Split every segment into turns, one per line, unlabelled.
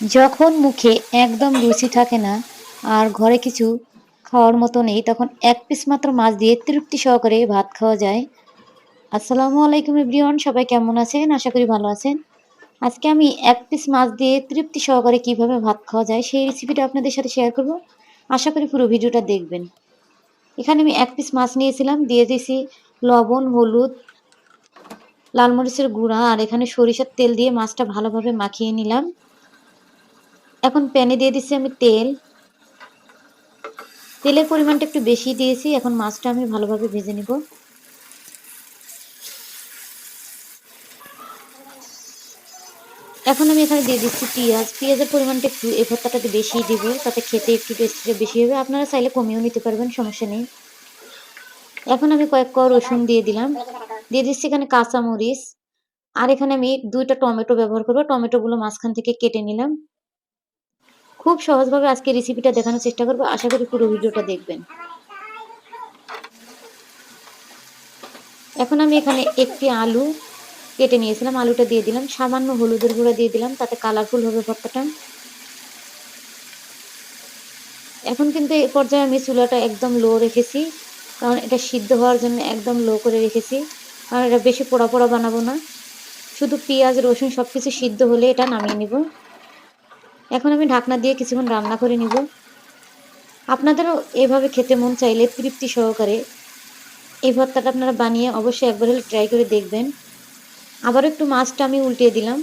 যখন মুখে একদম রুচি থাকে না আর ঘরে কিছু খাওয়ার মতো নেই, তখন এক পিস মাত্র মাছ দিয়ে তৃপ্তি সহকারে ভাত খাওয়া যায়। আসসালামু আলাইকুম এভরিওয়ান, সবাই কেমন আছেন? আশা করি ভালো আছেন। আজকে আমি এক পিস মাছ দিয়ে তৃপ্তি সহকারে কিভাবে ভাত খাওয়া যায় সেই রেসিপিটা আপনাদের সাথে শেয়ার করব। আশা করি পুরো ভিডিওটা দেখবেন। এখানে আমি এক পিস মাছ নিয়েছিলাম, দিয়ে দিয়েছি লবণ, হলুদ, লাল মরিচের গুঁড়া আর এখানে সরিষার তেল দিয়ে মাছটা ভালোভাবে মাখিয়ে নিলাম। এখন প্যানে দিয়ে দিচ্ছি আমি তেল। তেলের পরিমাণটা একটু বেশি দিয়েছি। এখন মাছটা আমি ভালোভাবে ভেজে নিব। এখন আমি এখানে দিয়ে দিচ্ছি পেঁয়াজ। পেঁয়াজের পরিমাণটা একটু এই ভর্তাটাতে বেশি দিব, তাতে খেতে একটু টেস্টটা বেশি হবে। আপনারা চাইলে কমিয়েও নিতে পারবেন, সমস্যা নেই। এখন আমি কয়েক কোয়া রসুন দিয়ে দিলাম। দিয়ে দিচ্ছি এখানে কাঁচামরিচ। আর এখানে আমি 2টা টমেটো ব্যবহার করব। টমেটোগুলো মাঝখান থেকে কেটে নিলাম। খুব সহজভাবে আজকে রেসিপিটা দেখানোর চেষ্টা করব। আশা করি পুরো ভিডিওটা দেখবেন। এখন আমি এখানে একটি আলু কেটে নিয়েছিলাম, আলুটা দিয়ে দিলাম। সামান্য হলুদের গুঁড়া দিয়ে দিলাম, তাতে কালারফুল হবে ভর্তাটা। এখন কিন্তু এই পর্যায়ে আমি চুলাটা একদম লো রেখেছি, কারণ এটা সিদ্ধ হওয়ার জন্য একদম লো করে রেখেছি। কারণ এটা বেশি পোড়া পোড়া বানাবো না, শুধু পেঁয়াজ রসুন সব কিছু সিদ্ধ হলে এটা নামিয়ে নিব। এখন আমি ঢাকনা দিয়ে কিছুক্ষণ রান্না করে নিব। আপনাদেরও এভাবে খেতে মন চাইলে তৃপ্তি সহকারে এই ভর্তাটা আপনারা বানিয়ে অবশ্যই একবার হলে ট্রাই করে দেখবেন। আবারও একটু মাছটা আমি উল্টিয়ে দিলাম,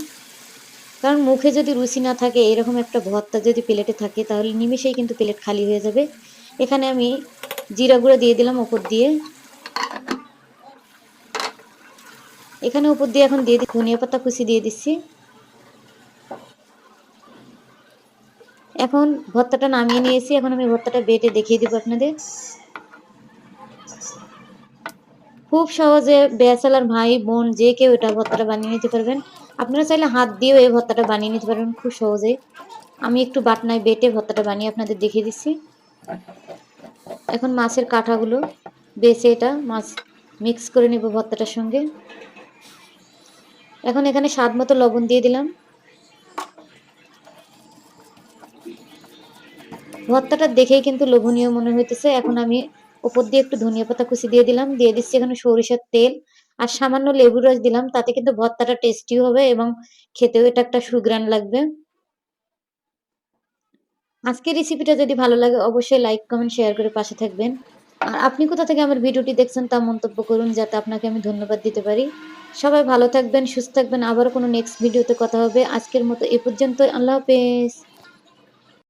কারণ মুখে যদি রুচি না থাকে, এরকম একটা ভর্তা যদি প্লেটে থাকে তাহলে নিমেষেই কিন্তু প্লেট খালি হয়ে যাবে। এখানে আমি জিরা গুঁড়া দিয়ে দিলাম উপর দিয়ে। এখানে উপর দিয়ে এখন দিয়ে ধনিয়া পাতা কুচি দিয়ে দিচ্ছি। এখন ভর্তাটা নামিয়ে নিয়েছি। এখন আমি ভর্তাটা বেটে দেখিয়ে দিব আপনাদের। খুব সহজে ব্যাচেলর ভাই বোন যে কেউ এটা ভর্তাটা বানিয়ে নিতে পারবেন। আপনারা চাইলে হাত দিয়েও এই ভর্তাটা বানিয়ে নিতে পারবেন খুব সহজেই। আমি একটু বাটনায় বেটে ভর্তাটা বানিয়ে আপনাদের দেখিয়ে দিচ্ছি। এখন মাছের কাঁটাগুলো বেছে এটা মাছ মিক্স করে নেব ভর্তাটার সঙ্গে। এখন এখানে স্বাদ মতো লবণ দিয়ে দিলাম। ভর্তাটা দেখেই কিন্তু লোভনীয় মনে হইতেছে। এখন আমি উপর দিয়ে একটু ধনিয়া পাতা কুচি দিয়ে দিলাম। দিয়ে দিচ্ছি এখানে সরিষার তেল আর সামান্য লেবুর রস দিলাম। তাতে কিন্তু ভর্তাটা টেস্টিও হবে এবং খেতেও এটা একটা সুঘ্রাণ লাগবে। আজকের রেসিপিটা যদি ভালো লাগে অবশ্যই লাইক কমেন্ট শেয়ার করে পাশে থাকবেন। আর আপনি কোথা থেকে আমার ভিডিওটি দেখছেন তা মন্তব্য করুন, যাতে আপনাকে আমি ধন্যবাদ দিতে পারি। সবাই ভালো থাকবেন, সুস্থ থাকবেন। আবারও কোনো নেক্সট ভিডিওতে কথা হবে। আজকের মতো এ পর্যন্ত। আল্লাহ হাফেজ।